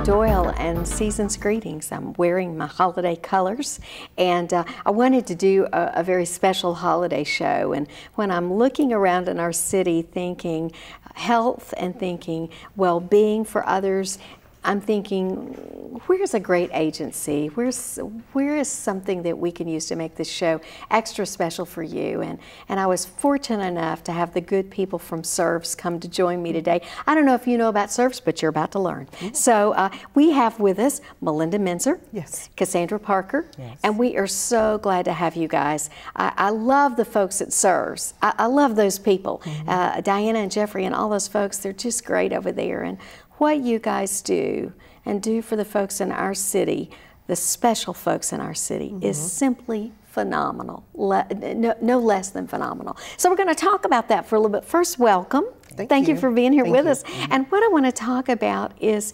Doyle, and season's greetings. I'm wearing my holiday colors, and I wanted to do a very special holiday show. And when I'm looking around in our city thinking health and thinking well-being for others, I'm thinking, where's a great agency? Where is something that we can use to make this show extra special for you? And I was fortunate enough to have the good people from SRVS come to join me today. I don't know if you know about SRVS, but you're about to learn. Mm-hmm. So we have with us Melinda Menser, yes, Cassandra Parker, yes, and we are so glad to have you guys. I love the folks at SRVS. I love those people. Mm-hmm. Diana and Jeffrey and all those folks, they're just great over there. And what you guys do and do for the folks in our city, the special folks in our city, mm-hmm, is simply phenomenal, no less than phenomenal. So we're going to talk about that for a little bit. First, welcome. Thank you for being here with us. Mm-hmm. And what I want to talk about is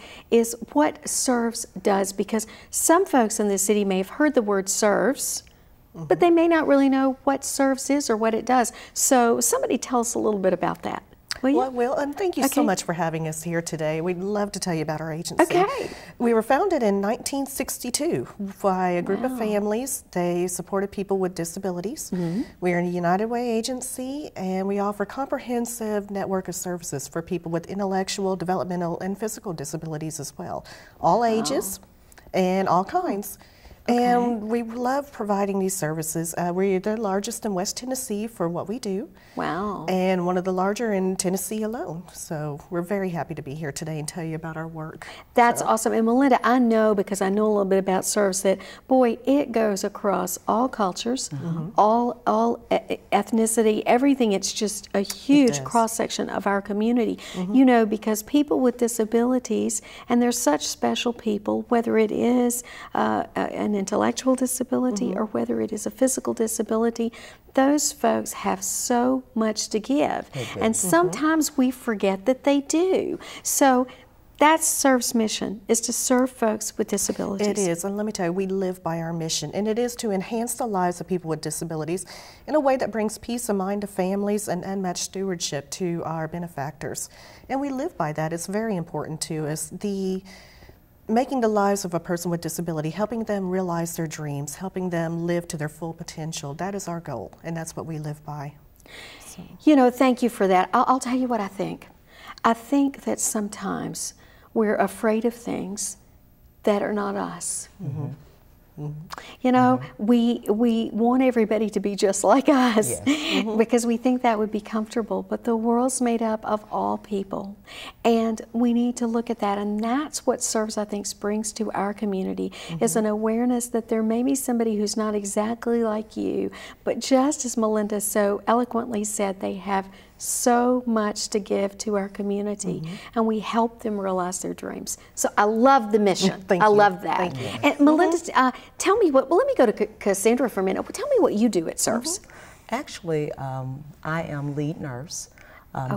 what SRVS does, because some folks in the city may have heard the word SRVS, mm-hmm, but they may not really know what SRVS is or what it does. So somebody tell us a little bit about that. Well, and thank you so much for having us here today. We'd love to tell you about our agency. Okay. We were founded in 1962 by a group of families. They supported people with disabilities. Mm-hmm. We're a United Way agency, and we offer comprehensive network of services for people with intellectual, developmental, and physical disabilities as well. All ages and all kinds. Okay. And we love providing these services. We're the largest in West Tennessee for what we do. Wow. And one of the larger in Tennessee alone. So we're very happy to be here today and tell you about our work. That's awesome. And Melinda, I know, because I know a little bit about SRVS, that, boy, it goes across all cultures, mm-hmm, all ethnicity, everything. It's just a huge cross-section of our community. Mm-hmm. You know, because people with disabilities, and they're such special people, whether it is an intellectual disability, mm-hmm, or whether it is a physical disability, those folks have so much to give. And sometimes, mm-hmm, we forget that they do. So that's SRVS' mission, is to serve folks with disabilities. It is, and let me tell you, we live by our mission, and it is to enhance the lives of people with disabilities in a way that brings peace of mind to families and unmatched stewardship to our benefactors. And we live by that. It's very important to us. Making the lives of a person with disability, helping them realize their dreams, helping them live to their full potential, that is our goal, and that's what we live by. So. You know, thank you for that. I'll tell you what I think. I think that sometimes we're afraid of things that are not us. Mm-hmm. Mm-hmm. You know, mm-hmm, we want everybody to be just like us, yes, mm-hmm, because we think that would be comfortable, but the world's made up of all people, and we need to look at that, and that's what SRVS, I think, brings to our community, mm-hmm, is an awareness that there may be somebody who's not exactly like you, but just as Melinda so eloquently said, they have so much to give to our community, mm-hmm, and we help them realize their dreams. So I love the mission. I love that. Thank you. And Melinda, tell me well, let me go to Cassandra for a minute. Tell me what you do at SRVS. Mm-hmm. Actually, I am lead nurse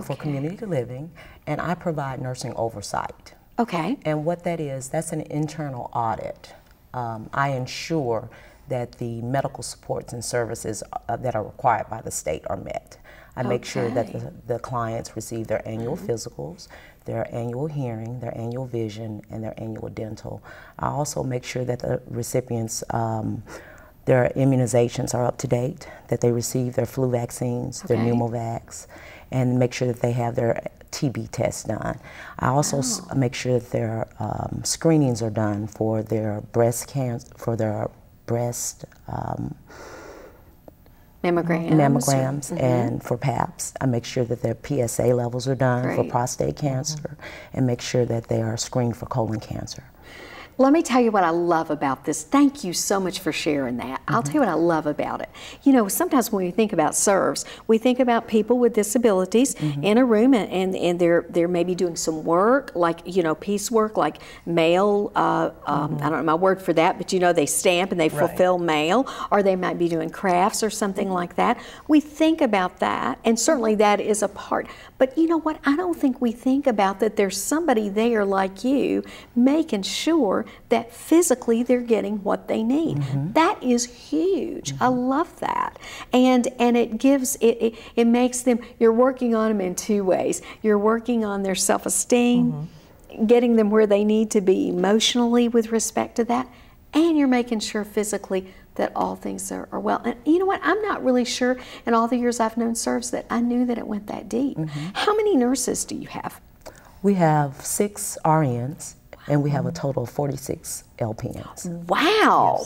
for community living, and I provide nursing oversight. Okay. And what that is, that's an internal audit. I ensure that the medical supports and services that are required by the state are met. I make sure that the clients receive their annual physicals, their annual hearing, their annual vision, and their annual dental. I also make sure that the recipients, their immunizations are up to date, that they receive their flu vaccines, their pneumovax, and make sure that they have their TB test done. I also make sure that their screenings are done for their breast cancer, for their breast mammograms, mm-hmm, and for PAPs. I make sure that their PSA levels are done for prostate cancer, and make sure that they are screened for colon cancer. Let me tell you what I love about this. Thank you so much for sharing that. I'll tell you what I love about it. You know, sometimes when we think about SRVS, we think about people with disabilities in a room, and they're maybe doing some work, like, you know, piecework, like mail, I don't know my word for that, but you know, they stamp and they fulfill mail, or they might be doing crafts or something like that. We think about that, and certainly that is a part. But you know what? I don't think we think about that there's somebody there like you making sure that physically they're getting what they need. That is huge. I love that. And it gives, it makes them, you're working on them in two ways. You're working on their self-esteem, getting them where they need to be emotionally with respect to that, and you're making sure physically that all things are well. And you know what? I'm not really sure in all the years I've known SRVS that I knew that it went that deep. How many nurses do you have? We have 6 RNs, and we have a total of 46 LPNs. Wow,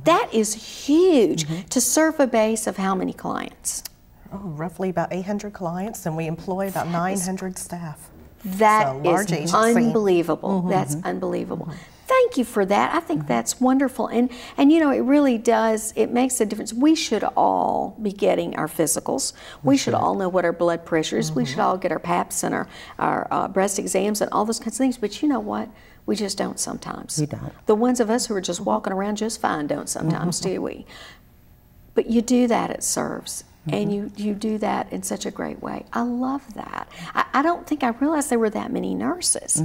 that is huge to serve a base of how many clients? Oh, roughly about 800 clients, and we employ about 900 staff. That large is agency. unbelievable. That's unbelievable. Thank you for that. I think that's wonderful. And you know, it really does, it makes a difference. We should all be getting our physicals. We should all know what our blood pressure is. We should all get our PAPs and our breast exams and all those kinds of things. But you know what? We just don't sometimes. We don't. The ones of us who are just walking around just fine don't sometimes, do we? But you do that at SRVS. And you do that in such a great way. I love that. I don't think I realized there were that many nurses.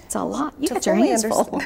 It's a lot. You got your hands full.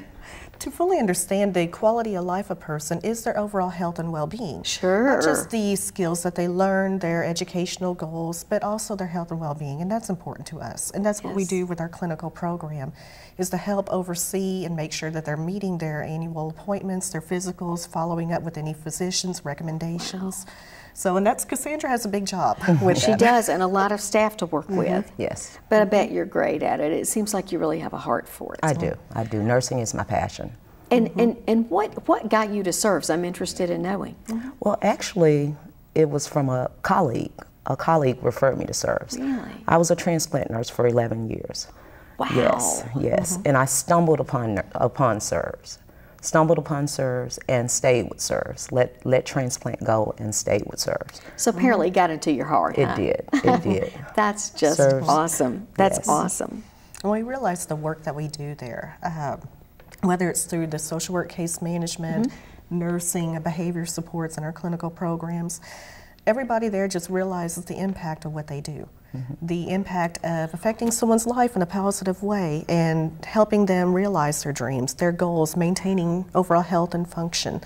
To fully understand the quality of life of a person is their overall health and well-being. Sure. Not just the skills that they learn, their educational goals, but also their health and well-being, and that's important to us. And that's what we do with our clinical program, is to help oversee and make sure that they're meeting their annual appointments, their physicals, following up with any physicians' recommendations. So, and that's, Cassandra has a big job with She does, and a lot of staff to work with. Yes. But I bet you're great at it. It seems like you really have a heart for it. I do. Nursing is my passion. And what got you to SRVS? I'm interested in knowing. Well, actually, it was from a colleague. A colleague referred me to SRVS. Really? I was a transplant nurse for 11 years. Wow. Yes. And I stumbled upon SRVS. And stayed with SRVS. Let transplant go and stayed with SRVS. So apparently it got into your heart, huh? It did. That's just SRVS. awesome. That's awesome. And we realize the work that we do there, whether it's through the social work case management, nursing, behavior supports, and our clinical programs, everybody there just realizes the impact of what they do. The impact of affecting someone's life in a positive way and helping them realize their dreams, their goals, maintaining overall health and function.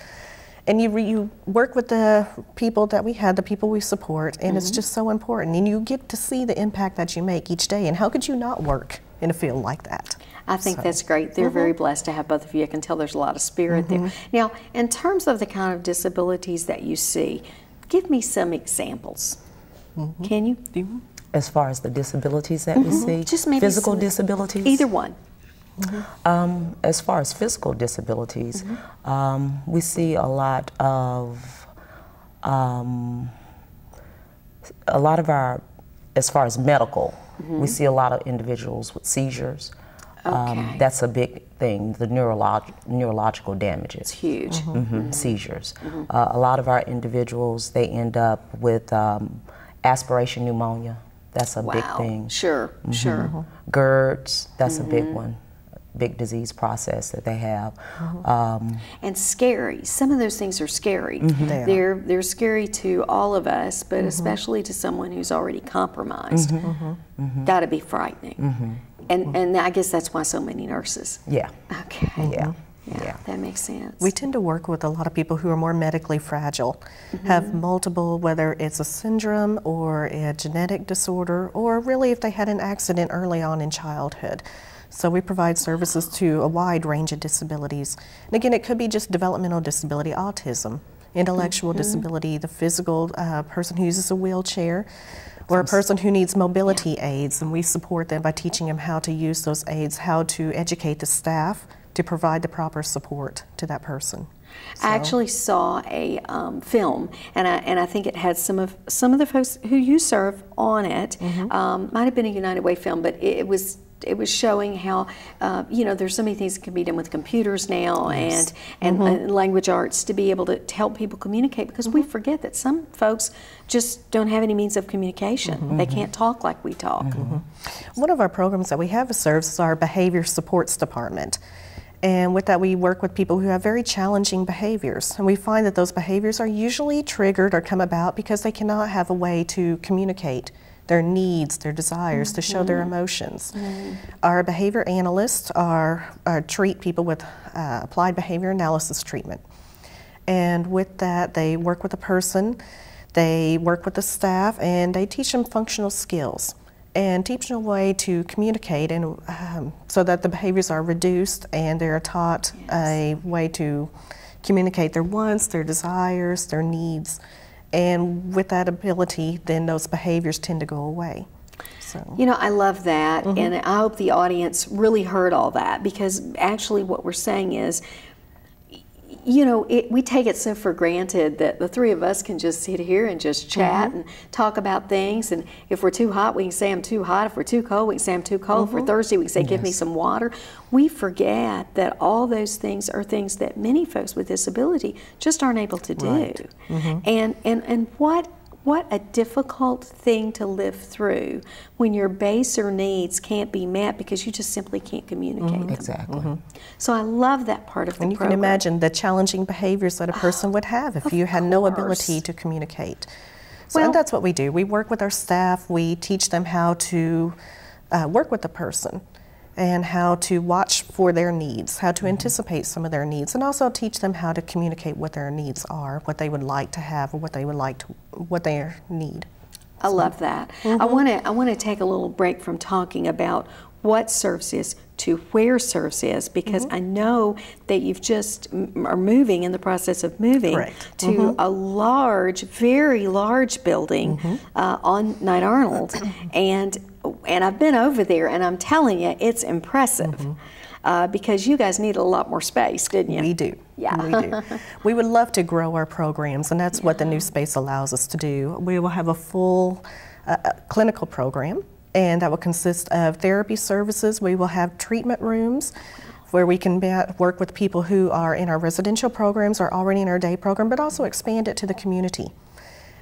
And you work with the people that we have, the people we support, and it's just so important. And you get to see the impact that you make each day. And how could you not work in a field like that? I think that's great. They're very blessed to have both of you. I can tell there's a lot of spirit there. Now, in terms of the kind of disabilities that you see, give me some examples. Can you? As far as the disabilities that we see, Just maybe physical some, disabilities? Either one. As far as physical disabilities, we see a lot of our, as far as medical, we see a lot of individuals with seizures. That's a big thing, the neurological damages. It's huge. Seizures. A lot of our individuals, they end up with aspiration pneumonia. That's a big thing. Sure. GERDs, that's a big one. Big disease process that they have. And scary. Some of those things are scary. They're scary to all of us, but especially to someone who's already compromised. Got to be frightening. And I guess that's why so many nurses. Yeah. Okay. Yeah. That makes sense. We tend to work with a lot of people who are more medically fragile, have multiple, whether it's a syndrome or a genetic disorder, or really if they had an accident early on in childhood. So we provide services to a wide range of disabilities. And again, it could be just developmental disability, autism, intellectual disability, the physical person who uses a wheelchair, or a person who needs mobility aids, and we support them by teaching them how to use those aids, how to educate the staff to provide the proper support to that person. I actually saw a film, and I think it had some of the folks who you serve on it. Might have been a United Way film, but it was showing how there's so many things that can be done with computers now, and language arts to be able to help people communicate, because we forget that some folks just don't have any means of communication. They can't talk like we talk. One of our programs that we have at SRVS is our behavior supports department. And with that, we work with people who have very challenging behaviors. And we find that those behaviors are usually triggered or come about because they cannot have a way to communicate their needs, their desires, to show their emotions. Our behavior analysts treat people with applied behavior analysis treatment. And with that, they work with a person, they work with the staff, and they teach them functional skills. and teach them a way to communicate, and so that the behaviors are reduced and they're taught a way to communicate their wants, their desires, their needs. And with that ability, then those behaviors tend to go away. So. You know, I love that, and I hope the audience really heard all that, because actually what we're saying is, you know, we take it so for granted that the three of us can just sit here and just chat and talk about things, and if we're too hot, we can say I'm too hot. If we're too cold, we can say I'm too cold. If we're thirsty, we can say give me some water. We forget that all those things are things that many folks with disability just aren't able to do. And what a difficult thing to live through when your baser needs can't be met because you just simply can't communicate them. Exactly. So I love that part of the program. And you can imagine the challenging behaviors that a person would have if you had no ability to communicate. So, and that's what we do. We work with our staff. We teach them how to work with the person and how to watch for their needs, how to anticipate some of their needs, and also teach them how to communicate what their needs are, what they would like to have, or what they would like to, what they need. I love that. I want to take a little break from talking about what SRVS is to where SRVS is, because I know that you've just are moving, in the process of moving to a large, very large building on Knight Arnold, and I've been over there, and I'm telling you, it's impressive. Because you guys need a lot more space, didn't you? We do. Yeah. We do. We would love to grow our programs, and that's what the new space allows us to do. We will have a full clinical program, and that will consist of therapy services. We will have treatment rooms where we can work with people who are in our residential programs or already in our day program, but also expand it to the community.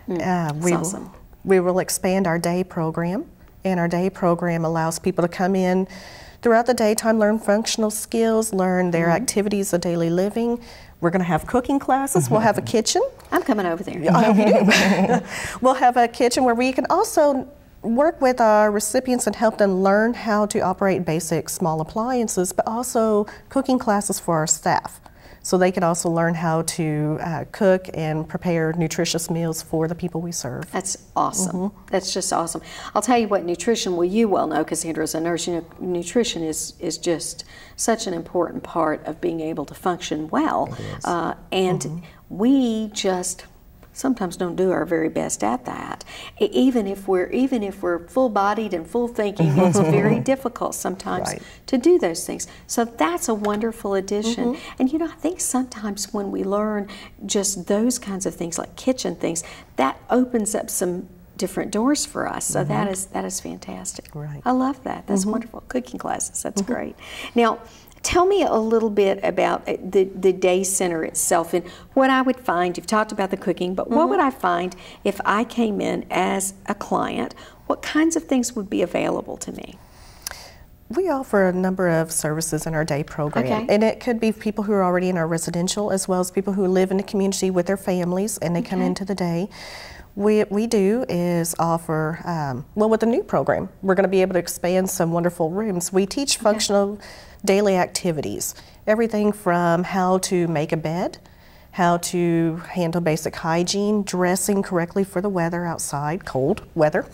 Awesome. We will expand our day program, and our day program allows people to come in throughout the daytime, learn functional skills, learn their activities of daily living. We're going to have cooking classes. We'll have a kitchen. I'm coming over there. I hope you do. We'll have a kitchen where we can also work with our recipients and help them learn how to operate basic small appliances, but also cooking classes for our staff, so they can also learn how to cook and prepare nutritious meals for the people we serve. That's awesome. That's just awesome. I'll tell you what, nutrition, well, you well know, Cassandra, as a nurse, you know, nutrition is just such an important part of being able to function well. And we just sometimes don't do our very best at that. Even if we're full-bodied and full thinking, it's very difficult sometimes to do those things. So that's a wonderful addition. And you know, I think sometimes when we learn just those kinds of things, like kitchen things, that opens up some different doors for us. So that is fantastic. I love that. That's wonderful. Cooking classes, that's great. Now, tell me a little bit about the day center itself and what I would find. You've talked about the cooking, but what would I find if I came in as a client? What kinds of things would be available to me? We offer a number of services in our day program, and it could be people who are already in our residential, as well as people who live in the community with their families and they come into the day. What we do is offer, well, with the new program, we're going to be able to expand some wonderful rooms. We teach functional daily activities, everything from how to make a bed, how to handle basic hygiene, dressing correctly for the weather outside, cold weather.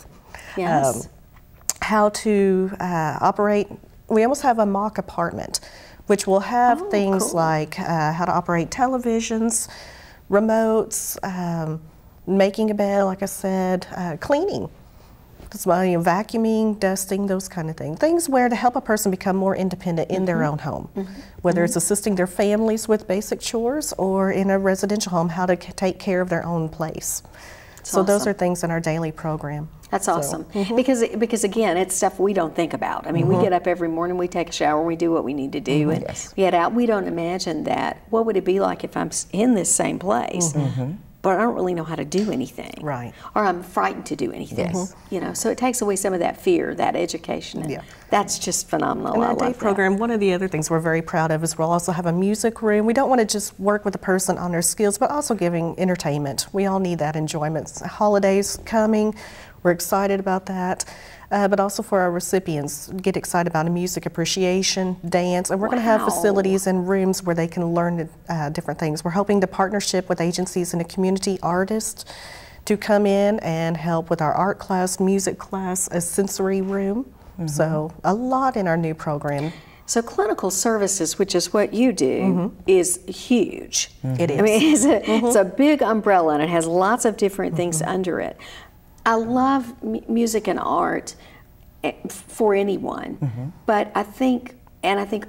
How to operate. We almost have a mock apartment, which will have things like how to operate televisions, remotes, making a bed, like I said, cleaning, vacuuming, dusting, those kind of things. Things where to help a person become more independent in their own home, whether it's assisting their families with basic chores or in a residential home, how to take care of their own place. So those are things in our daily program. That's awesome. Because again, it's stuff we don't think about. I mean, we get up every morning, we take a shower, we do what we need to do, and we get out. We don't imagine that. What would it be like if I'm in this same place, but I don't really know how to do anything, or I'm frightened to do anything? You know, so it takes away some of that fear, that education, and that's just phenomenal. In our day program, one of the other things we're very proud of is we'll also have a music room. We don't want to just work with a person on their skills, but also giving entertainment. We all need that enjoyment. Holidays coming, we're excited about that. But also for our recipients, get excited about music appreciation, dance, and we're going to have facilities and rooms where they can learn different things. We're hoping to partnership with agencies in the community, artists, to come in and help with our art class, music class, a sensory room. So a lot in our new program. So clinical services, which is what you do, is huge. It is. I mean, it's a big umbrella, and it has lots of different things under it. I love music and art for anyone, but I think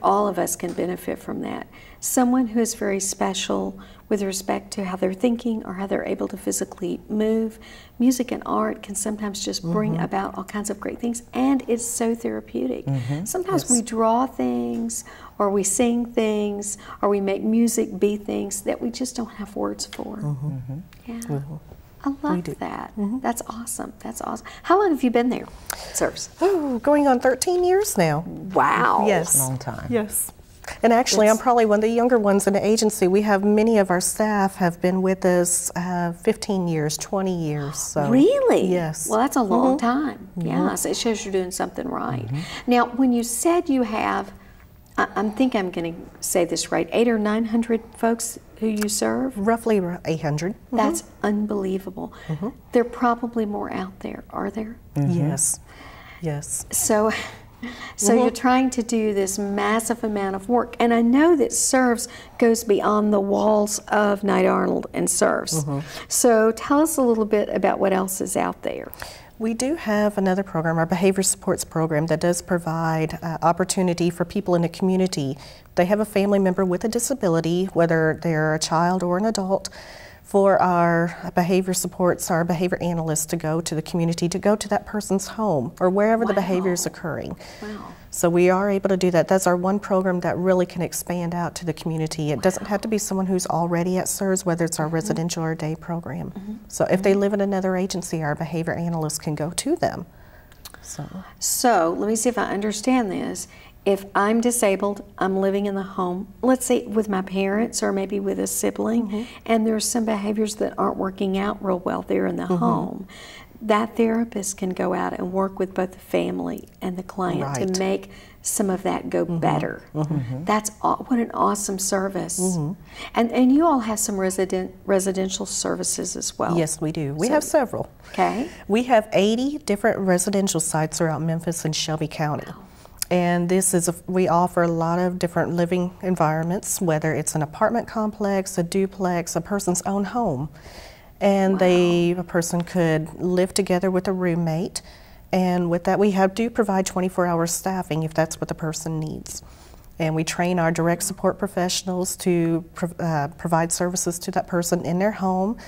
all of us can benefit from that. Someone who is very special with respect to how they're thinking or how they're able to physically move. Music and art can sometimes just bring about all kinds of great things, and it's so therapeutic. Sometimes we draw things, or we sing things, or we make music be things that we just don't have words for. Yeah. I love that. That's awesome. That's awesome. How long have you been there, Service? Oh, going on 13 years now. Wow. Yes. Long time. Yes. And actually, I'm probably one of the younger ones in the agency. We have many of our staff have been with us 15 years, 20 years. So. Really? Yes. Well, that's a long time. Yeah, so it shows you're doing something right. Now, when you said you have, I think I'm going to say this right, 800 or 900 folks who you serve? Roughly 800. That's unbelievable. There are probably more out there, are there? Yes. Yes. So you're trying to do this massive amount of work, and I know that SRVS goes beyond the walls of Knight Arnold and SRVS. So tell us a little bit about what else is out there. We do have another program, our behavior supports program, that does provide opportunity for people in the community. They have a family member with a disability, whether they're a child or an adult, for our behavior supports, our behavior analysts to go to the community, to go to that person's home or wherever the behavior is occurring. So we are able to do that. That's our one program that really can expand out to the community. It doesn't have to be someone who's already at SRVS, whether it's our residential or day program. So if they live in another agency, our behavior analysts can go to them. So let me see if I understand this. If I'm disabled, I'm living in the home, let's say with my parents or maybe with a sibling, and there's some behaviors that aren't working out real well there in the home, that therapist can go out and work with both the family and the client to make some of that go better. That's what an awesome service. And you all have some residential services as well. Yes, we do. We have several. Okay. We have 80 different residential sites throughout Memphis and Shelby County. And this is we offer a lot of different living environments, whether it's an apartment complex, a duplex, a person's own home. And a person could live together with a roommate. And with that, we do provide 24-hour staffing if that's what the person needs. And we train our direct support professionals to provide services to that person in their home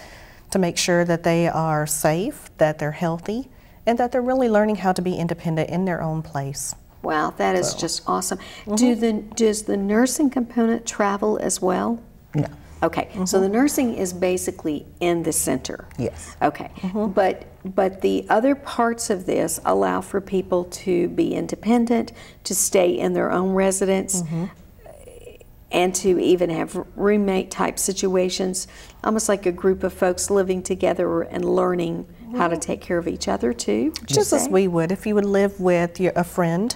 to make sure that they are safe, that they're healthy, and that they're really learning how to be independent in their own place. Wow, that is just awesome. Does the nursing component travel as well? No. Okay, so the nursing is basically in the center. Yes. Okay, but the other parts of this allow for people to be independent, to stay in their own residence, and to even have roommate type situations, almost like a group of folks living together and learning how to take care of each other too. Just as we would if you would live with a friend,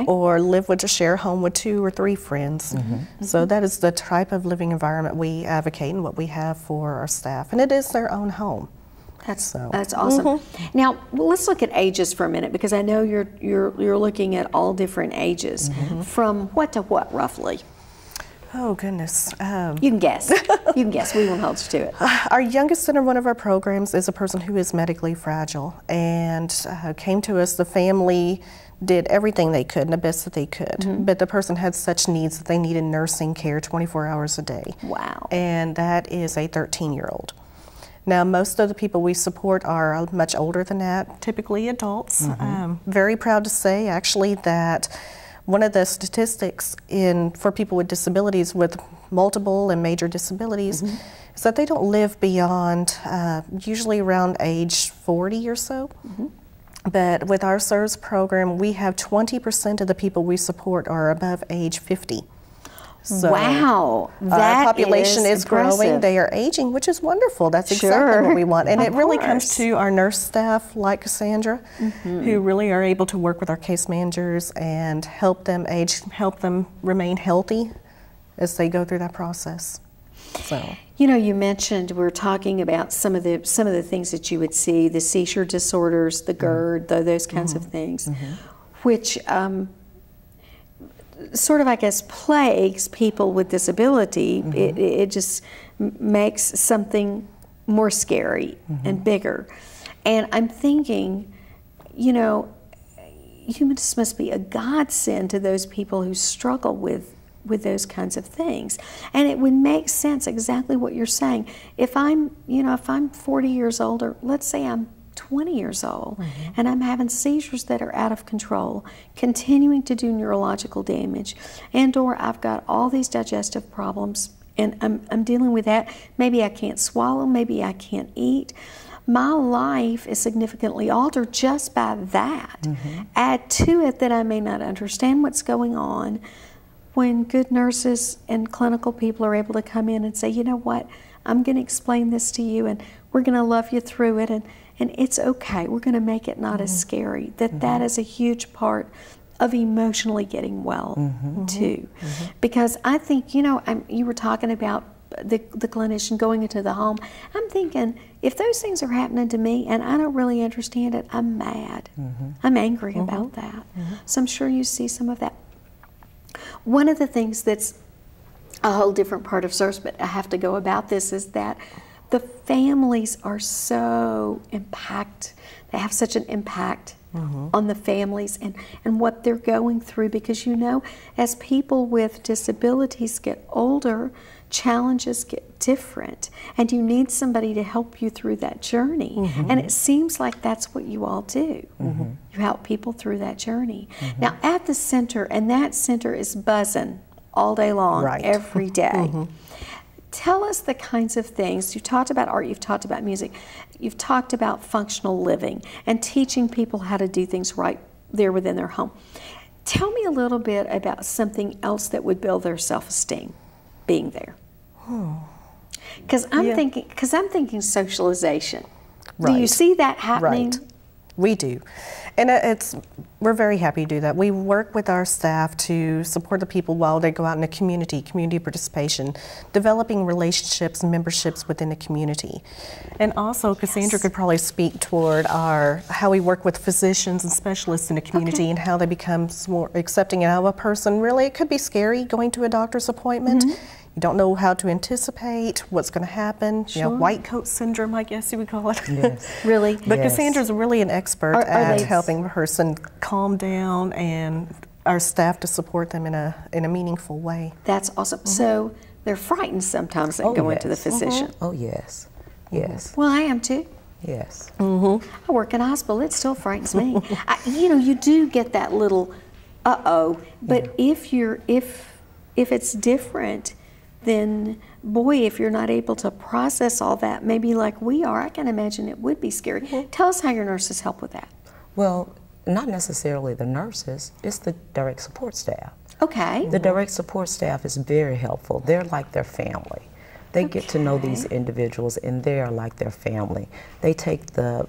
or live with a share home with 2 or 3 friends. So that is the type of living environment we advocate and what we have for our staff, and it is their own home. That's awesome. Now let's look at ages for a minute, because I know you're looking at all different ages. From what to what roughly? Oh, goodness. You can guess. You can guess. We won't hold you to it. Our youngest in one of our programs is a person who is medically fragile and came to us. The family did everything they could and the best that they could, but the person had such needs that they needed nursing care 24 hours a day. Wow. And that is a 13-year-old. Now, most of the people we support are much older than that, typically adults. Very proud to say, actually, that one of the statistics for people with disabilities, with multiple and major disabilities, is that they don't live beyond usually around age 40 or so. But with our SRVS program, we have 20% of the people we support are above age 50. So wow, our population is impressive. growing. They are aging, which is wonderful. That's exactly what we want. And it really comes to our nurse staff like Cassandra, who really are able to work with our case managers and help them remain healthy as they go through that process. So, you know, you mentioned we're talking about some of the things that you would see, the seizure disorders, the GERD, those kinds of things, which sort of, I guess, plagues people with disability. It just makes something more scary and bigger. And I'm thinking, you know, humans must be a godsend to those people who struggle with those kinds of things. And it would make sense exactly what you're saying. If I'm 40 years old, or let's say I'm 20 years old, and I'm having seizures that are out of control, continuing to do neurological damage, and or I've got all these digestive problems, and I'm dealing with that. Maybe I can't swallow, maybe I can't eat. My life is significantly altered just by that. Add to it that I may not understand what's going on. When good nurses and clinical people are able to come in and say, you know what, I'm going to explain this to you, and we're going to love you through it, and it's okay. We're going to make it not as scary. That is a huge part of emotionally getting well, too. Because I think, you know, you were talking about the clinician going into the home. I'm thinking, if those things are happening to me and I don't really understand it, I'm mad. I'm angry about that. So I'm sure you see some of that. One of the things that's a whole different part of service, but I have to go about this, is that the families are so impacted. They have such an impact on the families and what they're going through, because, you know, as people with disabilities get older, challenges get different, and you need somebody to help you through that journey. And it seems like that's what you all do. You help people through that journey. Now, at the center, and that center is buzzing all day long, every day. Tell us the kinds of things. You've talked about art, you've talked about music, you've talked about functional living and teaching people how to do things right there within their home. Tell me a little bit about something else that would build their self-esteem being there. Because I'm thinking socialization. Do you see that happening? We do. And we're very happy to do that. We work with our staff to support the people while they go out in the community participation, developing relationships and memberships within the community. And also, Cassandra could probably speak toward how we work with physicians and specialists in the community and how they become more accepting of a person. Really, it could be scary going to a doctor's appointment. You don't know how to anticipate what's going to happen. You know, white coat syndrome, I guess you would call it. Really? But Cassandra's really an expert at helping a person calm down, and our staff to support them in a meaningful way. That's awesome. So they're frightened sometimes that go into the physician. Oh, yes. Yes. Well, I am too. Yes. I work in a hospital. It still frightens me. You know, you do get that little but if it's different, then boy, if you're not able to process all that, maybe like we are, I can imagine it would be scary. Tell us how your nurses help with that. Well, not necessarily the nurses, it's the direct support staff. Okay. The direct support staff is very helpful. They're like their family. They get to know these individuals, and they're like their family. They take the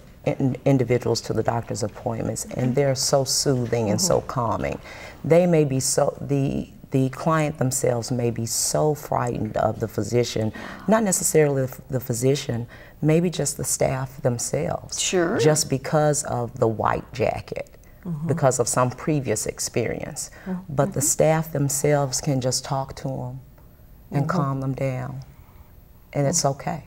individuals to the doctor's appointments, and they're so soothing and so calming. They may be the client themselves may be so frightened of the physician, not necessarily the physician, maybe just the staff themselves. Sure. Just because of the white jacket, because of some previous experience. But the staff themselves can just talk to them and calm them down, and it's okay.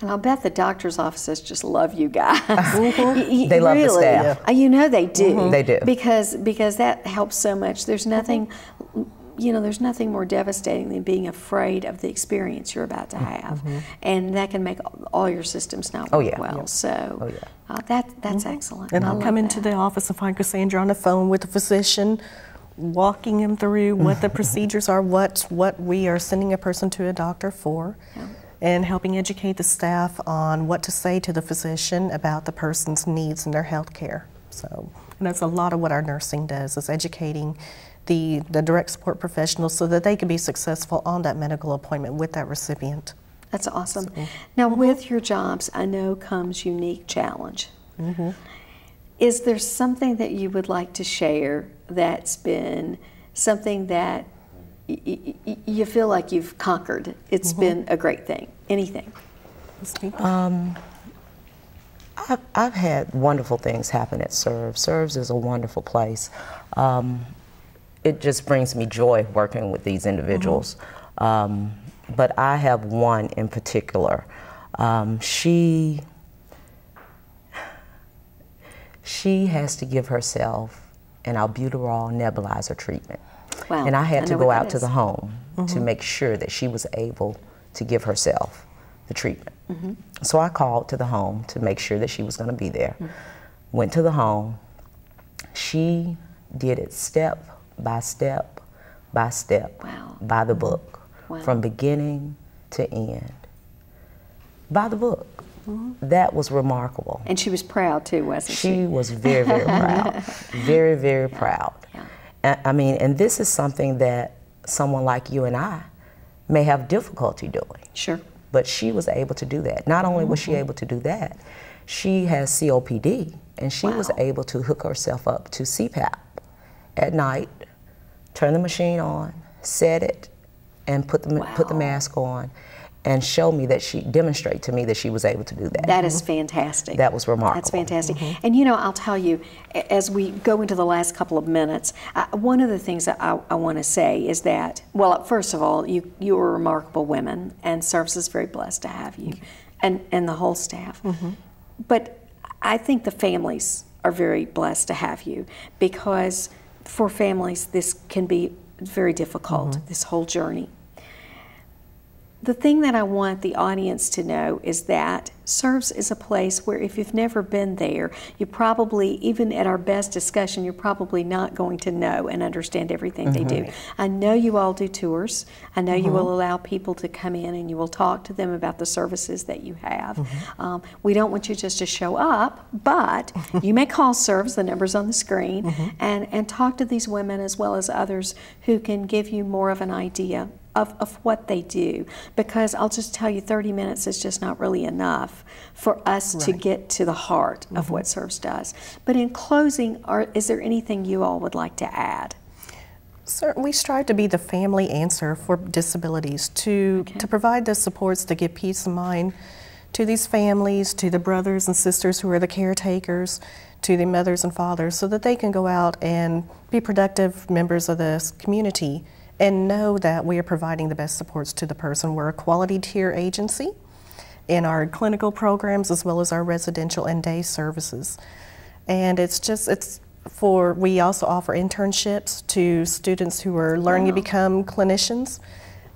And I'll bet the doctor's offices just love you guys. They love the staff. You know they do. They do. Because that helps so much. There's nothing, you know, there's nothing more devastating than being afraid of the experience you're about to have. And that can make all your systems not work well. So that's excellent. And I'll come into the office and find Cassandra on the phone with the physician, walking him through what the procedures are, what we are sending a person to a doctor for. And helping educate the staff on what to say to the physician about the person's needs and their health care. So, and that's a lot of what our nursing does, is educating the direct support professionals so that they can be successful on that medical appointment with that recipient. That's awesome. Now, with your jobs, I know comes unique challenge. Is there something that you would like to share that's been something that you feel like you've conquered. It's been a great thing. Anything? I've had wonderful things happen at SRVS. SRVS is a wonderful place. It just brings me joy working with these individuals. But I have one in particular. She has to give herself an albuterol nebulizer treatment. Wow. And I had to go out to is. the home to make sure that she was able to give herself the treatment. So I called to the home to make sure that she was going to be there. Went to the home. She did it step by step by step, Wow. by the book, Wow. from beginning to end, by the book. That was remarkable. And she was proud too, wasn't she? She was very, very proud. Very, very proud. I mean, and this is something that someone like you and I may have difficulty doing. Sure. But she was able to do that. Not only was she able to do that, she has COPD, and she was able to hook herself up to CPAP at night, turn the machine on, set it, and put the mask on, and demonstrate to me that she was able to do that. That is fantastic. That was remarkable. That's fantastic. And you know, I'll tell you, as we go into the last couple of minutes, one of the things that I want to say is that, well, first of all, you are remarkable women, and SRVS is very blessed to have you, and the whole staff. But I think the families are very blessed to have you, because for families, this can be very difficult, this whole journey. The thing that I want the audience to know is that SRVS is a place where if you've never been there, you probably, even at our best discussion, you're probably not going to know and understand everything they do. I know you all do tours. I know you will allow people to come in and you will talk to them about the services that you have. We don't want you just to show up, but you may call SRVS, the number's on the screen, and talk to these women as well as others who can give you more of an idea of what they do, because I'll just tell you 30 minutes is just not really enough for us to get to the heart of what SRVS does. But in closing, is there anything you all would like to add? Sir, we strive to be the family answer for disabilities, to provide the supports to give peace of mind to these families, to the brothers and sisters who are the caretakers, to the mothers and fathers, so that they can go out and be productive members of this community and know that we are providing the best supports to the person. We're a quality tier agency in our clinical programs as well as our residential and day services. And we also offer internships to students who are learning to become clinicians,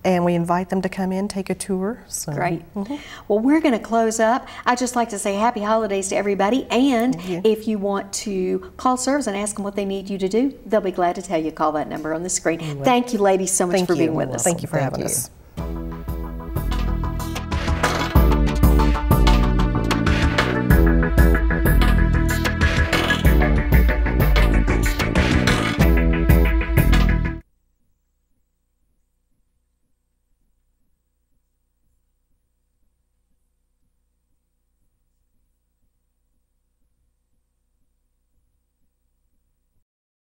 and we invite them to come in, take a tour. So. Great. Well, we're going to close up. I'd just like to say happy holidays to everybody, and if you want to call SRVS and ask them what they need you to do, they'll be glad to tell you. Call that number on the screen. Thank you, ladies, so much for being with us. Thank you for having us.